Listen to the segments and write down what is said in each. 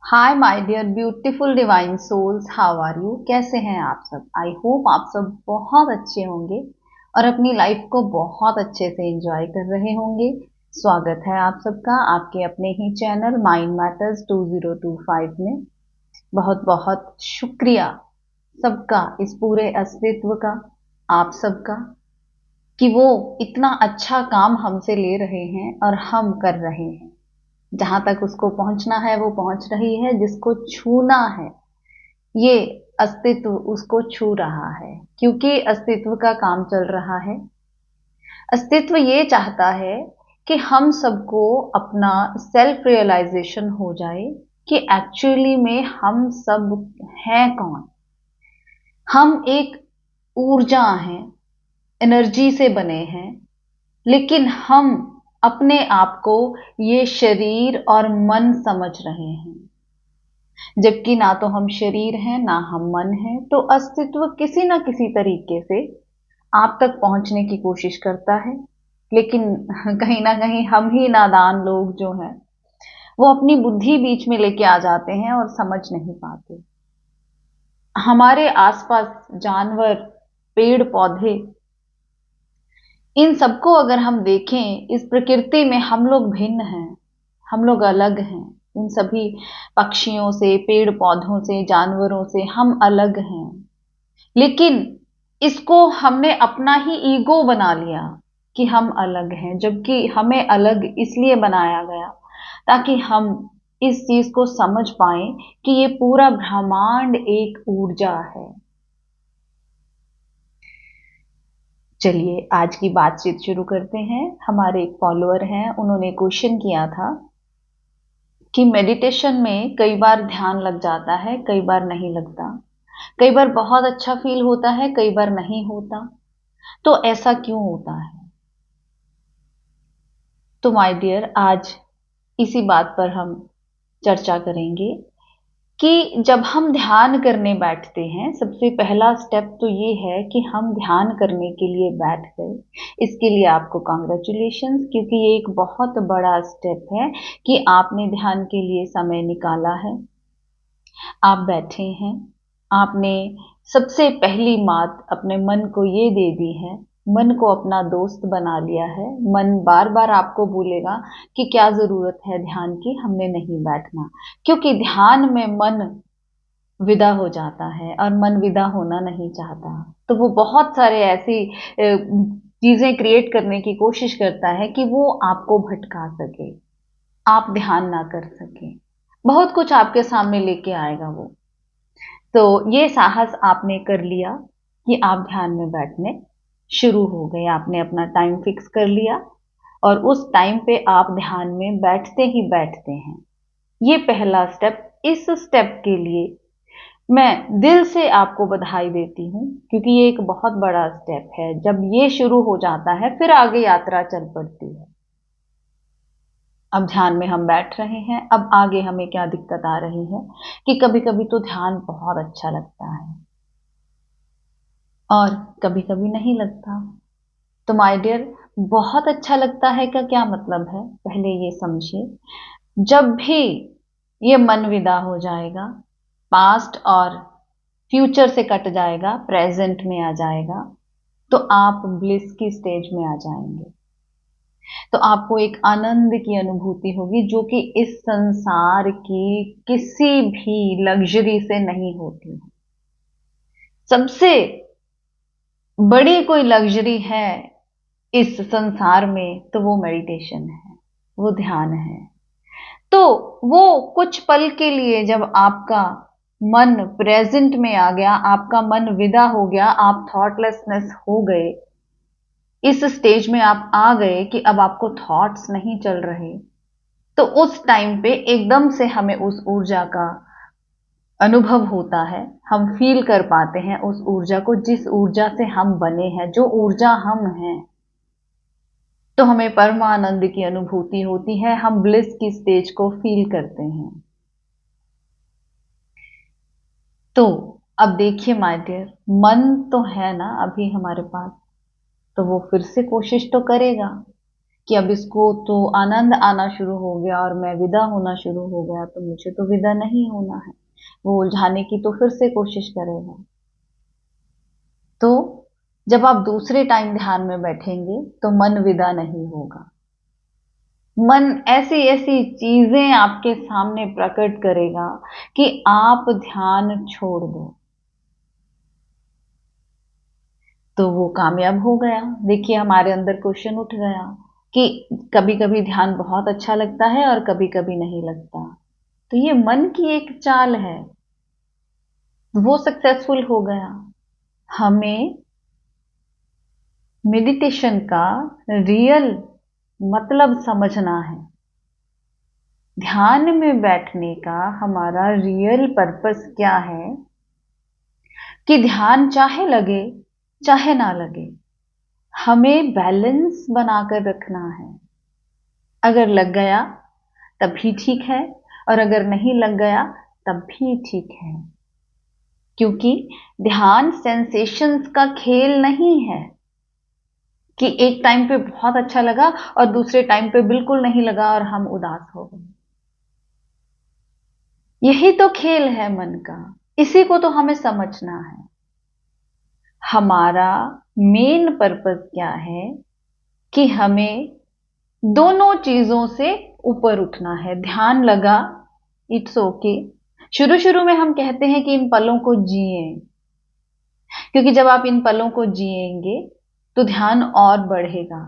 Hi my dear beautiful divine souls, how are you? कैसे हैं आप सब? आई होप आप सब बहुत अच्छे होंगे और अपनी लाइफ को बहुत अच्छे से एंजॉय कर रहे होंगे। स्वागत है आप सबका आपके अपने ही चैनल माइंड मैटर्स 2025 में। बहुत बहुत शुक्रिया सबका, इस पूरे अस्तित्व का, आप सबका, कि वो इतना अच्छा काम हमसे ले रहे हैं और हम कर रहे हैं। जहां तक उसको पहुंचना है वो पहुंच रही है, जिसको छूना है ये अस्तित्व उसको छू रहा है, क्योंकि अस्तित्व का काम चल रहा है। अस्तित्व ये चाहता है कि हम सबको अपना सेल्फ रियलाइजेशन हो जाए कि एक्चुअली में हम सब हैं कौन। हम एक ऊर्जा हैं, एनर्जी से बने हैं, लेकिन हम अपने आप को ये शरीर और मन समझ रहे हैं, जबकि ना तो हम शरीर हैं ना हम मन हैं। तो अस्तित्व किसी ना किसी तरीके से आप तक पहुंचने की कोशिश करता है, लेकिन कहीं ना कहीं हम ही नादान लोग जो हैं वो अपनी बुद्धि बीच में लेके आ जाते हैं और समझ नहीं पाते। हमारे आसपास जानवर, पेड़ पौधे, इन सबको अगर हम देखें, इस प्रकृति में हम लोग भिन्न हैं, हम लोग अलग हैं। इन सभी पक्षियों से, पेड़ पौधों से, जानवरों से हम अलग हैं। लेकिन इसको हमने अपना ही ईगो बना लिया कि हम अलग हैं, जबकि हमें अलग इसलिए बनाया गया ताकि हम इस चीज को समझ पाए कि ये पूरा ब्रह्मांड एक ऊर्जा है। चलिए आज की बातचीत शुरू करते हैं। हमारे एक फॉलोअर हैं, उन्होंने क्वेश्चन किया था कि मेडिटेशन में कई बार ध्यान लग जाता है, कई बार नहीं लगता, कई बार बहुत अच्छा फील होता है, कई बार नहीं होता, तो ऐसा क्यों होता है? तो माय डियर, आज इसी बात पर हम चर्चा करेंगे कि जब हम ध्यान करने बैठते हैं, सबसे पहला स्टेप तो ये है कि हम ध्यान करने के लिए बैठ गए। इसके लिए आपको कॉन्ग्रेचुलेशंस, क्योंकि ये एक बहुत बड़ा स्टेप है कि आपने ध्यान के लिए समय निकाला है। आप बैठे हैं, आपने सबसे पहली बात अपने मन को ये दे दी है, मन को अपना दोस्त बना लिया है। मन बार बार आपको बोलेगा कि क्या जरूरत है ध्यान की, हमने नहीं बैठना, क्योंकि ध्यान में मन विदा हो जाता है और मन विदा होना नहीं चाहता। तो वो बहुत सारे ऐसी चीजें क्रिएट करने की कोशिश करता है कि वो आपको भटका सके, आप ध्यान ना कर सके, बहुत कुछ आपके सामने लेके आएगा वो। तो ये साहस आपने कर लिया कि आप ध्यान में बैठने शुरू हो गए, आपने अपना टाइम फिक्स कर लिया और उस टाइम पे आप ध्यान में बैठते ही बैठते हैं। ये पहला स्टेप। इस स्टेप के लिए मैं दिल से आपको बधाई देती हूँ, क्योंकि ये एक बहुत बड़ा स्टेप है। जब ये शुरू हो जाता है फिर आगे यात्रा चल पड़ती है। अब ध्यान में हम बैठ रहे हैं, अब आगे हमें क्या दिक्कत आ रही है कि कभी कभी तो ध्यान बहुत अच्छा लगता है और कभी कभी नहीं लगता। तो माय डियर, बहुत अच्छा लगता है का क्या मतलब है, पहले ये समझिए। जब भी ये मन विदा हो जाएगा, पास्ट और फ्यूचर से कट जाएगा, प्रेजेंट में आ जाएगा, तो आप ब्लिस की स्टेज में आ जाएंगे। तो आपको एक आनंद की अनुभूति होगी, जो कि इस संसार की किसी भी लग्जरी से नहीं होती है। सबसे बड़ी कोई लग्जरी है इस संसार में तो वो मेडिटेशन है, वो ध्यान है। तो वो कुछ पल के लिए जब आपका मन प्रेजेंट में आ गया, आपका मन विदा हो गया, आप थॉटलेसनेस हो गए, इस स्टेज में आप आ गए कि अब आपको थॉट्स नहीं चल रहे, तो उस टाइम पे एकदम से हमें उस ऊर्जा का अनुभव होता है। हम फील कर पाते हैं उस ऊर्जा को, जिस ऊर्जा से हम बने हैं, जो ऊर्जा हम हैं। तो हमें परमानंद की अनुभूति होती है, हम ब्लिस की स्टेज को फील करते हैं। तो अब देखिए माय डियर, मन तो है ना अभी हमारे पास, तो वो फिर से कोशिश तो करेगा कि अब इसको तो आनंद आना शुरू हो गया और मैं विदा होना शुरू हो गया, तो मुझे तो विदा नहीं होना है। वो उलझाने की तो फिर से कोशिश करेगा। तो जब आप दूसरे टाइम ध्यान में बैठेंगे तो मन विदा नहीं होगा। मन ऐसी ऐसी चीजें आपके सामने प्रकट करेगा कि आप ध्यान छोड़ दो। तो वो कामयाब हो गया। देखिए हमारे अंदर क्वेश्चन उठ गया कि कभी कभी ध्यान बहुत अच्छा लगता है और कभी कभी नहीं लगता। तो ये मन की एक चाल है। वो सक्सेसफुल हो गया। हमें मेडिटेशन का रियल मतलब समझना है। ध्यान में बैठने का हमारा रियल पर्पस क्या है कि ध्यान चाहे लगे चाहे ना लगे, हमें बैलेंस बनाकर रखना है। अगर लग गया तब भी ठीक है और अगर नहीं लग गया तब भी ठीक है, क्योंकि ध्यान सेंसेशंस का खेल नहीं है कि एक टाइम पे बहुत अच्छा लगा और दूसरे टाइम पे बिल्कुल नहीं लगा और हम उदास हो गए। यही तो खेल है मन का। इसी को तो हमें समझना है। हमारा मेन पर्पस क्या है कि हमें दोनों चीजों से ऊपर उठना है। ध्यान लगा, इट्स ओके। शुरू शुरू में हम कहते हैं कि इन पलों को जिए, क्योंकि जब आप इन पलों को जिएंगे तो ध्यान और बढ़ेगा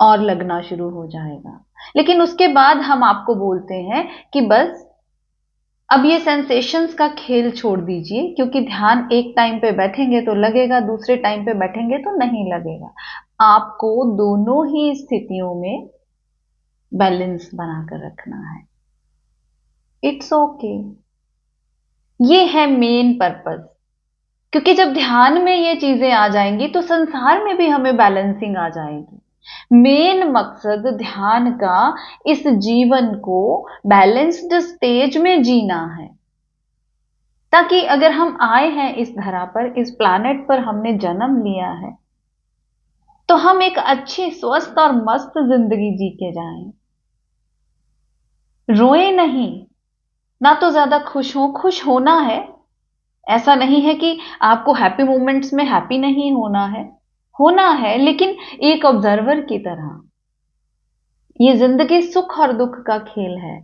और लगना शुरू हो जाएगा। लेकिन उसके बाद हम आपको बोलते हैं कि बस अब ये सेंसेशंस का खेल छोड़ दीजिए, क्योंकि ध्यान एक टाइम पे बैठेंगे तो लगेगा, दूसरे टाइम पे बैठेंगे तो नहीं लगेगा। आपको दोनों ही स्थितियों में बैलेंस बनाकर रखना है। It's okay. ये है मेन पर्पस। क्योंकि जब ध्यान में ये चीजें आ जाएंगी तो संसार में भी हमें बैलेंसिंग आ जाएगी। मेन मकसद ध्यान का इस जीवन को बैलेंस्ड स्टेज में जीना है, ताकि अगर हम आए हैं इस धरा पर, इस प्लैनेट पर हमने जन्म लिया है, तो हम एक अच्छी स्वस्थ और मस्त जिंदगी जी के जाएं। रोए नहीं, ना तो ज्यादा खुश हो। खुश होना है, ऐसा नहीं है कि आपको हैप्पी मोमेंट्स में हैप्पी नहीं होना है, होना है, लेकिन एक ऑब्जर्वर की तरह। ये जिंदगी सुख और दुख का खेल है।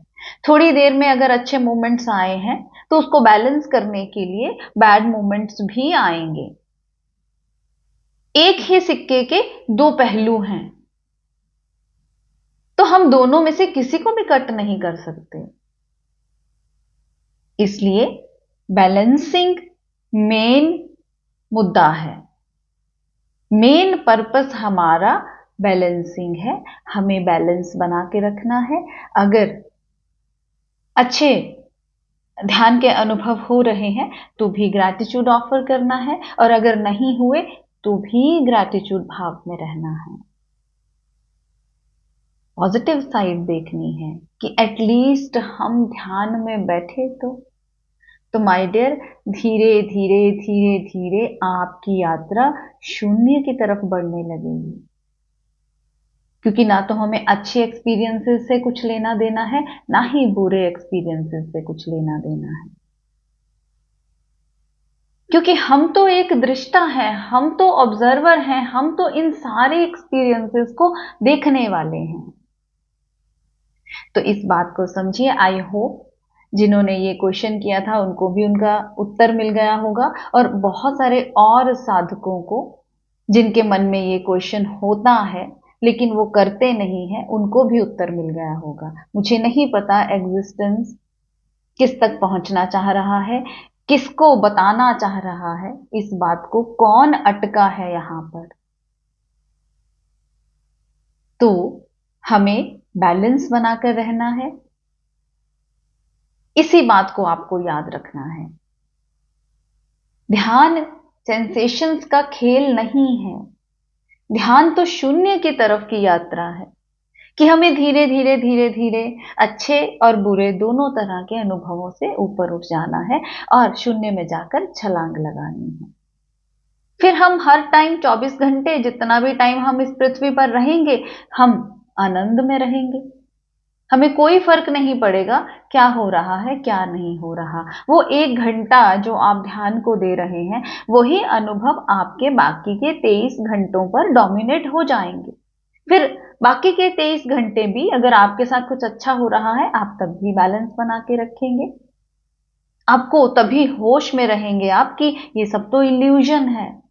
थोड़ी देर में अगर अच्छे मोमेंट्स आए हैं तो उसको बैलेंस करने के लिए बैड मोमेंट्स भी आएंगे। एक ही सिक्के के दो पहलू हैं, तो हम दोनों में से किसी को भी कट नहीं कर सकते। इसलिए बैलेंसिंग मेन मुद्दा है। मेन पर्पस हमारा बैलेंसिंग है। हमें बैलेंस बना के रखना है। अगर अच्छे ध्यान के अनुभव हो रहे हैं तो भी ग्रैटिट्यूड ऑफर करना है, और अगर नहीं हुए तो भी ग्रैटिट्यूड भाव में रहना है। पॉजिटिव साइड देखनी है कि एटलीस्ट हम ध्यान में बैठे तो माय डियर, धीरे धीरे धीरे धीरे आपकी यात्रा शून्य की तरफ बढ़ने लगेगी। क्योंकि ना तो हमें अच्छे एक्सपीरियंसेस से कुछ लेना देना है, ना ही बुरे एक्सपीरियंसेस से कुछ लेना देना है। क्योंकि हम तो एक दृष्टा हैं, हम तो ऑब्जर्वर हैं, हम तो इन सारे एक्सपीरियंसेस को देखने वाले हैं। तो इस बात को समझिए। आई होप जिन्होंने ये क्वेश्चन किया था उनको भी उनका उत्तर मिल गया होगा, और बहुत सारे और साधकों को जिनके मन में ये क्वेश्चन होता है लेकिन वो करते नहीं हैं, उनको भी उत्तर मिल गया होगा। मुझे नहीं पता एग्जिस्टेंस किस तक पहुंचना चाह रहा है, किसको बताना चाह रहा है इस बात को, कौन अटका है यहां पर। तो हमें बैलेंस बनाकर रहना है। इसी बात को आपको याद रखना है। ध्यान सेंसेशंस का खेल नहीं है। ध्यान तो शून्य की तरफ की यात्रा है, कि हमें धीरे धीरे धीरे धीरे अच्छे और बुरे दोनों तरह के अनुभवों से ऊपर उठ जाना है और शून्य में जाकर छलांग लगानी है। फिर हम हर टाइम 24 घंटे जितना भी टाइम हम इस पृथ्वी पर रहेंगे, हम आनंद में रहेंगे। हमें कोई फर्क नहीं पड़ेगा क्या हो रहा है क्या नहीं हो रहा। वो 1 घंटा जो आप ध्यान को दे रहे हैं, वही अनुभव आपके बाकी के 23 घंटों पर डोमिनेट हो जाएंगे। फिर बाकी के 23 घंटे भी अगर आपके साथ कुछ अच्छा हो रहा है, आप तब भी बैलेंस बना के रखेंगे। आपको तभी होश में रहेंगे आप कि ये सब तो इल्यूजन है,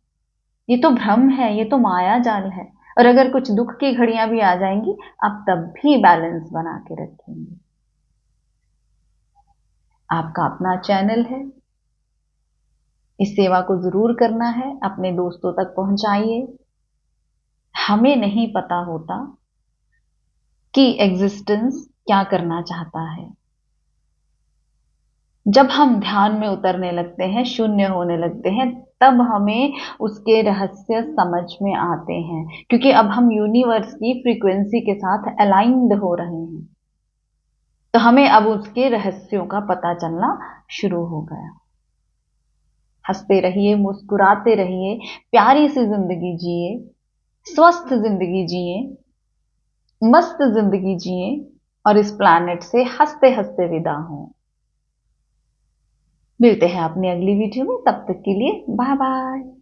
ये तो भ्रम है, ये तो माया जाल है। और अगर कुछ दुख की घड़ियां भी आ जाएंगी, आप तब भी बैलेंस बना के रखेंगे। आपका अपना चैनल है, इस सेवा को जरूर करना है, अपने दोस्तों तक पहुंचाइए। हमें नहीं पता होता कि एग्जिस्टेंस क्या करना चाहता है। जब हम ध्यान में उतरने लगते हैं, शून्य होने लगते हैं, तब हमें उसके रहस्य समझ में आते हैं, क्योंकि अब हम यूनिवर्स की फ्रीक्वेंसी के साथ अलाइंड हो रहे हैं। तो हमें अब उसके रहस्यों का पता चलना शुरू हो गया। हंसते रहिए, मुस्कुराते रहिए, प्यारी सी जिंदगी जिए, स्वस्थ जिंदगी जिए, मस्त जिंदगी जिए, और इस प्लैनेट से हंसते हंसते विदा हों। मिलते हैं अपनी अगली वीडियो में, तब तक के लिए बाय बाय।